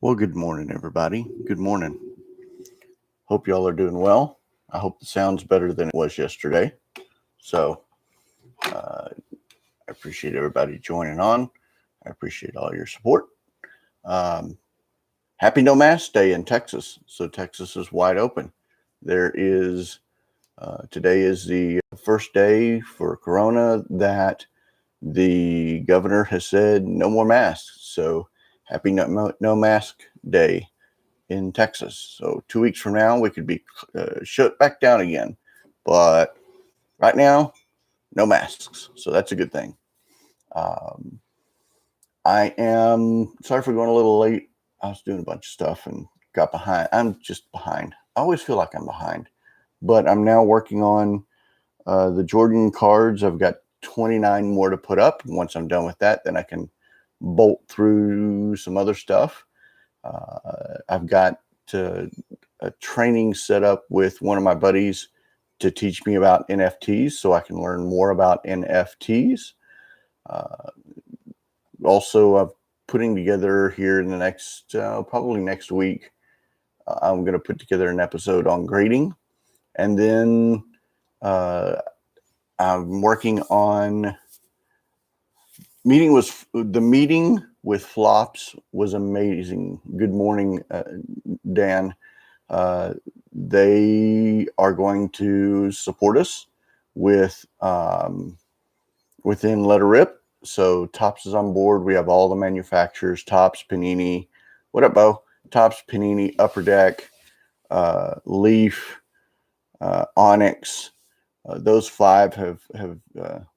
Well, good morning, everybody. Good morning. Hope y'all are doing well. I hope the sound's better than it was yesterday. So I appreciate everybody joining on. I appreciate all your support. Happy No Mask Day in Texas. So Texas is wide open. Today is the first day for Corona that the governor has said no more masks. So happy No Mask Day in Texas. So 2 weeks from now, we could be shut back down again. But right now, no masks. So that's a good thing. I am sorry for going a little late. I was doing a bunch of stuff and got behind. I'm just behind. I always feel like I'm behind. But I'm now working on the Jordan cards. I've got 29 more to put up. Once I'm done with that, then I can bolt through some other stuff. I've got a training set up with one of my buddies to teach me about NFTs so I can learn more about NFTs. Also, I'm putting together here in the next, probably next week, I'm going to put together an episode on grading. And then I'm working on the meeting with Flops was amazing. Good morning, Dan. They are going to support us with within Let Her Rip. So Tops is on board. We have all the manufacturers: Tops, Panini. What up, Bo? Tops, Panini, Upper Deck, Leaf, Onyx. Those five have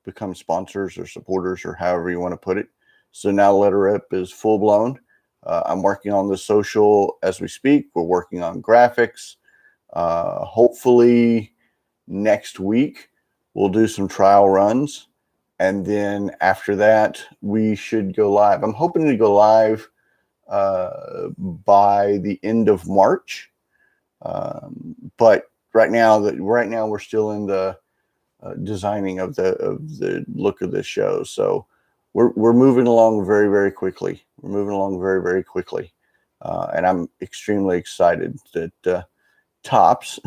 become sponsors or supporters, or however you want to put it. So now Let Her Rip is full blown. I'm working on the social as we speak. We're working on graphics. Hopefully next week we'll do some trial runs. And then after that, we should go live. I'm hoping to go live by the end of March. But right now we're still in the designing of the look of the show. So we're moving along very, very quickly. We're moving along very, very quickly. And I'm extremely excited that Tops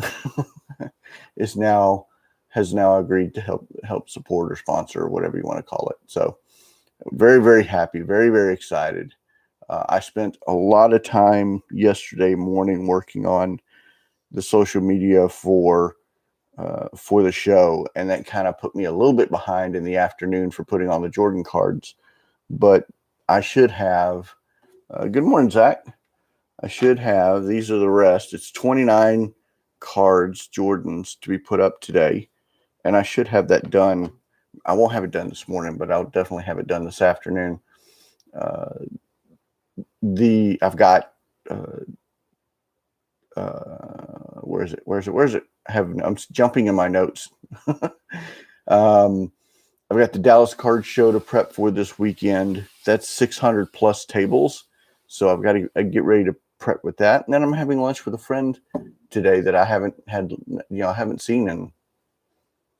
has now agreed to help support or sponsor, or whatever you want to call it. So very, very happy, very, very excited. I spent a lot of time yesterday morning working on the social media for the show, and that kind of put me a little bit behind in the afternoon for putting on the Jordan cards. But I should have. Good morning, Zach. I should have. These are the rest. It's 29 cards, Jordans, to be put up today, and I should have that done. I won't have it done this morning, but I'll definitely have it done this afternoon. I've got. Where is it? I'm jumping in my notes. I've got the Dallas Card Show to prep for this weekend. That's 600 plus tables. So I've got to get ready to prep with that. And then I'm having lunch with a friend today that I haven't seen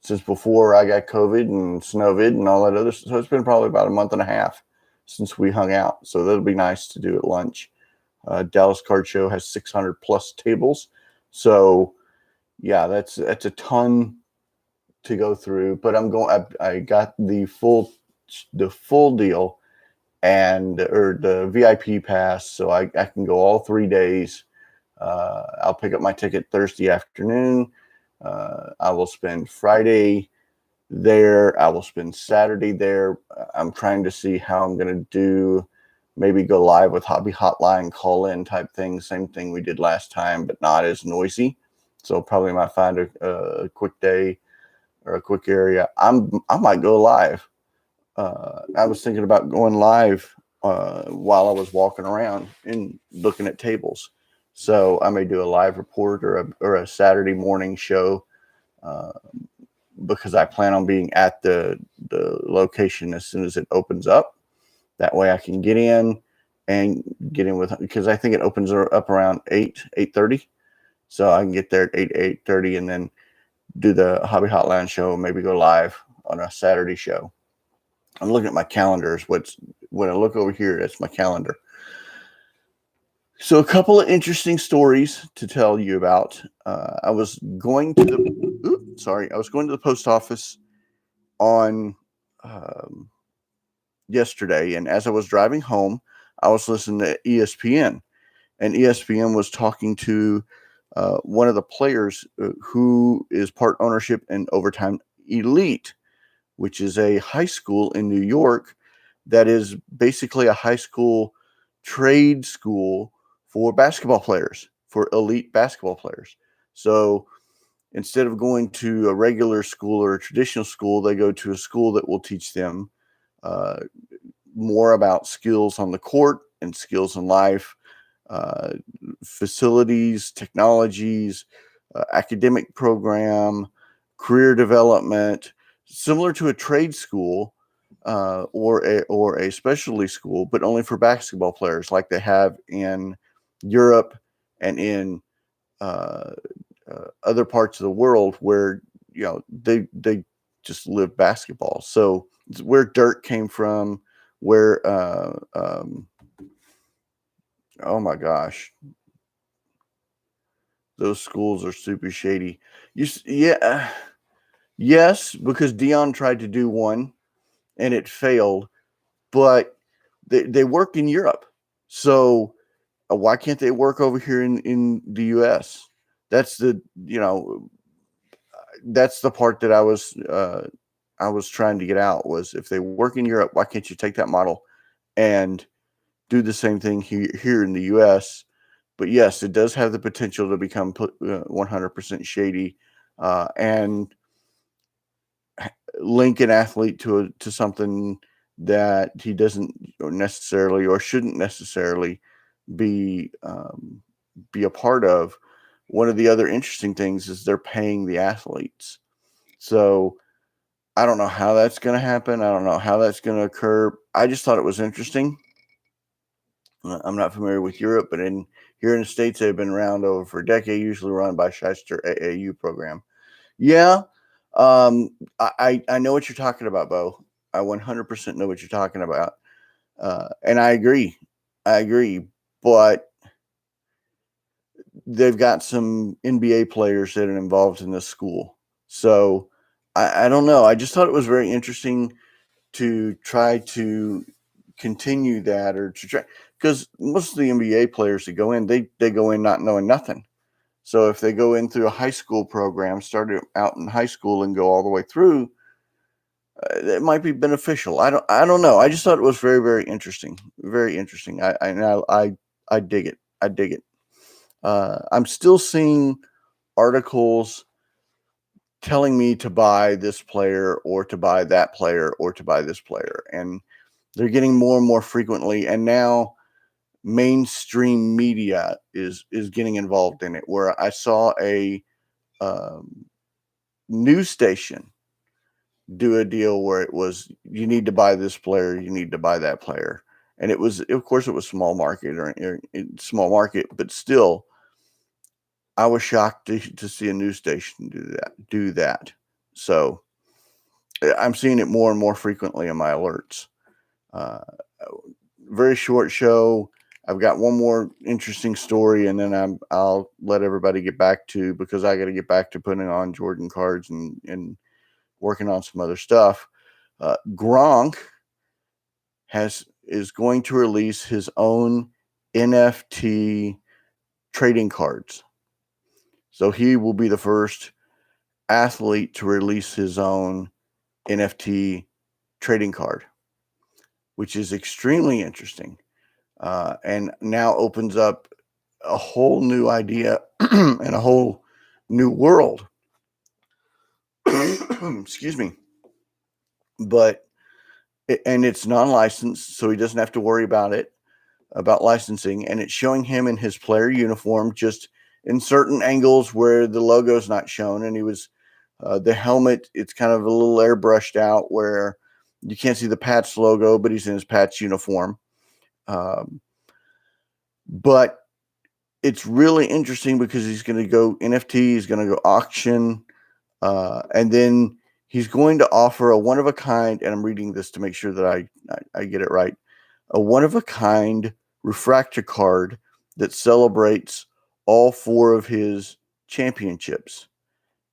since before I got COVID and Snowvid and all that other stuff. So it's been probably about a month and a half since we hung out. So that'll be nice to do at lunch. Dallas Card Show has 600 plus tables. So yeah, that's a ton to go through, but I got the full deal or the VIP pass. So I can go all 3 days. I'll pick up my ticket Thursday afternoon. I will spend Friday there. I will spend Saturday there. I'm trying to see how I'm going to do. Maybe go live with Hobby Hotline call-in type thing. Same thing we did last time, but not as noisy. So probably might find a quick day or a quick area. I might go live. I was thinking about going live while I was walking around and looking at tables. So I may do a live report or a Saturday morning show because I plan on being at the location as soon as it opens up. That way I can get in because I think it opens up around 8:30. So I can get there at 8:30 and then do the Hobby Hotline show, maybe go live on a Saturday show. I'm looking at my calendars. When I look over here, that's my calendar. So a couple of interesting stories to tell you about. I was going to I was going to the post office on um, yesterday, and as I was driving home, I was listening to ESPN, and ESPN was talking to one of the players who is part ownership in Overtime Elite, which is a high school in New York that is basically a high school trade school for basketball players, for elite basketball players. So instead of going to a regular school or a traditional school, they go to a school that will teach them uh, more about skills on the court and skills in life, uh, facilities, technologies, academic program, career development, similar to a trade school or a specialty school, but only for basketball players, like they have in Europe and in uh, other parts of the world where they just live basketball. So it's where Dirk came from, where oh my gosh, those schools are super shady. Yeah, yes, because Dion tried to do one and it failed, but they worked in Europe. So why can't they work over here in the US? That's the, that's the part that I was trying to get out was if they work in Europe, why can't you take that model and do the same thing here in the US? But yes, it does have the potential to become 100% shady and link an athlete to something that he doesn't necessarily or shouldn't necessarily be be a part of. One of the other interesting things is they're paying the athletes. So I don't know how that's going to happen. I don't know how that's going to occur. I just thought it was interesting. I'm not familiar with Europe, but in here in the States, they've been around over for a decade, usually run by Shyster AAU program. Yeah, I know what you're talking about, Bo. I 100% know what you're talking about, and I agree. I agree, but they've got some NBA players that are involved in this school, so I don't know. I just thought it was very interesting to try to continue that or to try because most of the NBA players that go in, they go in not knowing nothing. So if they go in through a high school program, started out in high school and go all the way through, it might be beneficial. I don't know. I just thought it was very very interesting, very interesting. I dig it. I dig it. I'm still seeing articles telling me to buy this player or to buy that player or to buy this player, and they're getting more and more frequently. And now mainstream media is getting involved in it. Where I saw a um, news station do a deal where it was you need to buy this player, you need to buy that player, and it was of course it was small market or small market, but still I was shocked to see a news station do that. So I'm seeing it more and more frequently in my alerts. Uh, very short show. I've got one more interesting story, and then I'll let everybody get back to because I got to get back to putting on Jordan cards and working on some other stuff. Gronk is going to release his own NFT trading cards. So he will be the first athlete to release his own NFT trading card, which is extremely interesting and now opens up a whole new idea and a whole new world. Excuse me. But and it's non-licensed, so he doesn't have to worry about licensing, and it's showing him in his player uniform just in certain angles where the logo's not shown, and he was the helmet, it's kind of a little airbrushed out where you can't see the Pats logo, but he's in his Pats uniform. But it's really interesting because he's going to go NFT, he's going to go auction, and then he's going to offer a one of a kind, and I'm reading this to make sure that I get it right, a one of a kind refractor card that celebrates all 4 of his championships.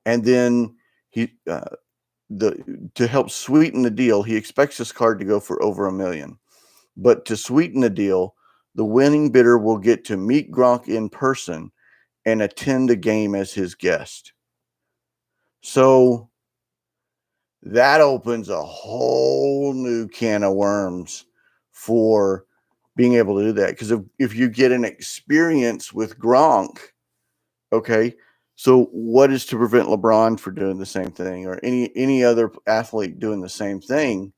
And then to help sweeten the deal, he expects this card to go for over $1 million. But to sweeten the deal, the winning bidder will get to meet Gronk in person and attend a game as his guest. So that opens a whole new can of worms for being able to do that. Because if you get an experience with Gronk, okay, so what is to prevent LeBron from doing the same thing, or any other athlete doing the same thing?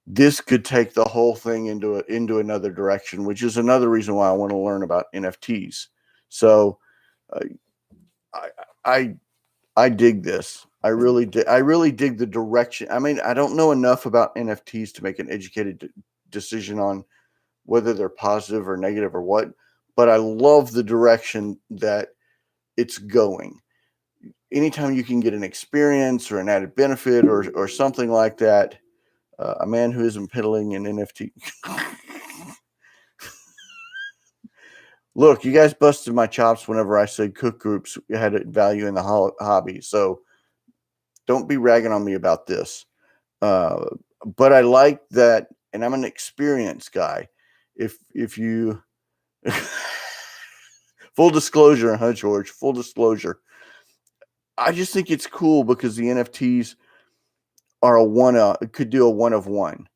This could take the whole thing into another direction, which is another reason why I want to learn about NFTs. So I dig this. I really dig the direction. I mean, I don't know enough about NFTs to make an educated decision on whether they're positive or negative or what, but I love the direction that it's going. Anytime you can get an experience or an added benefit or something like that, a man who isn't peddling an NFT. Look, you guys busted my chops whenever I said cook groups had a value in the hobby. So don't be ragging on me about this. But I like that, and I'm an experienced guy. If you full disclosure, huh, George? Full disclosure. I just think it's cool because the NFTs are could do a one of one.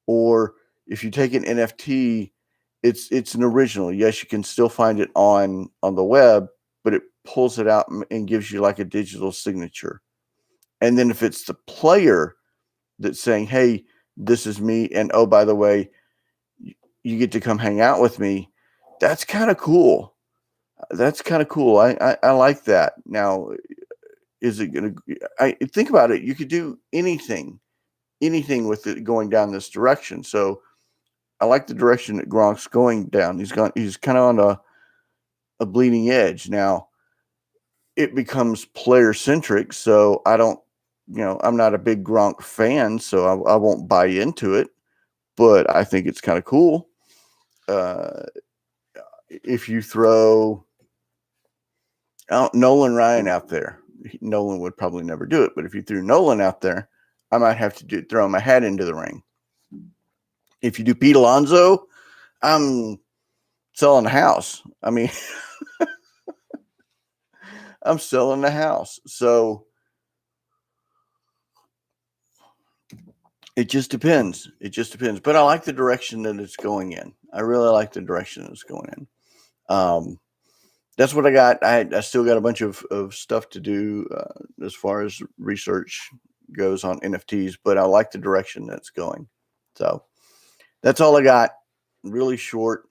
Or if you take an NFT, it's an original. Yes, you can still find it on the web, but it pulls it out and gives you like a digital signature. And then if it's the player that's saying, hey, this is me, and oh, by the way, you get to come hang out with me, that's kind of cool. That's kind of cool. I like that. Now, is it going to, I think about it, you could do anything with it going down this direction. So I like the direction that Gronk's going down. He's kind of on a bleeding edge. Now, it becomes player centric. So I don't, I'm not a big Gronk fan, so I won't buy into it, but I think it's kind of cool. If you throw Nolan Ryan out there, Nolan would probably never do it, but if you threw Nolan out there, I might have to throw my hat into the ring. If you do Pete Alonso, I'm selling the house. I mean, I'm selling the house. So it just depends. But I like the direction that it's going in. I really like the direction that it's going in. That's what I got. I still got a bunch of stuff to do as far as research goes on NFTs, but I like the direction that's going. So that's all I got. Really short.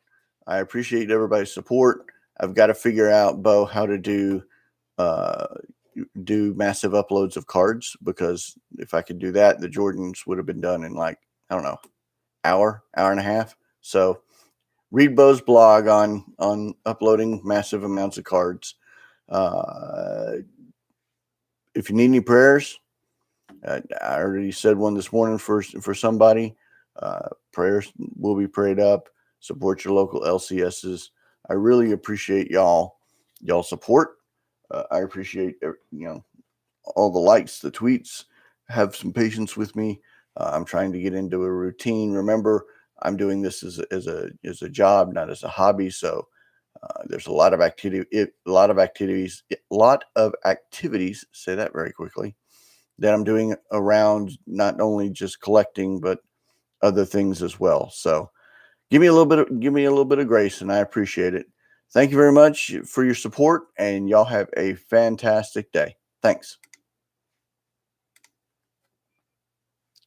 I appreciate everybody's support. I've got to figure out, Bo, how to do massive uploads of cards, because if I could do that, the Jordans would have been done in like, I don't know, hour and a half. So read Bo's blog on uploading massive amounts of cards. If you need any prayers, I already said one this morning for somebody. Prayers will be prayed up. Support your local LCSs. I really appreciate y'all support. I appreciate all the likes, the tweets. Have some patience with me. I'm trying to get into a routine. Remember, I'm doing this as a job, not as a hobby. So there's a lot of activity, a lot of activities. Say that very quickly. That I'm doing around not only just collecting, but other things as well. So give me a little bit of grace, and I appreciate it. Thank you very much for your support, and y'all have a fantastic day. Thanks.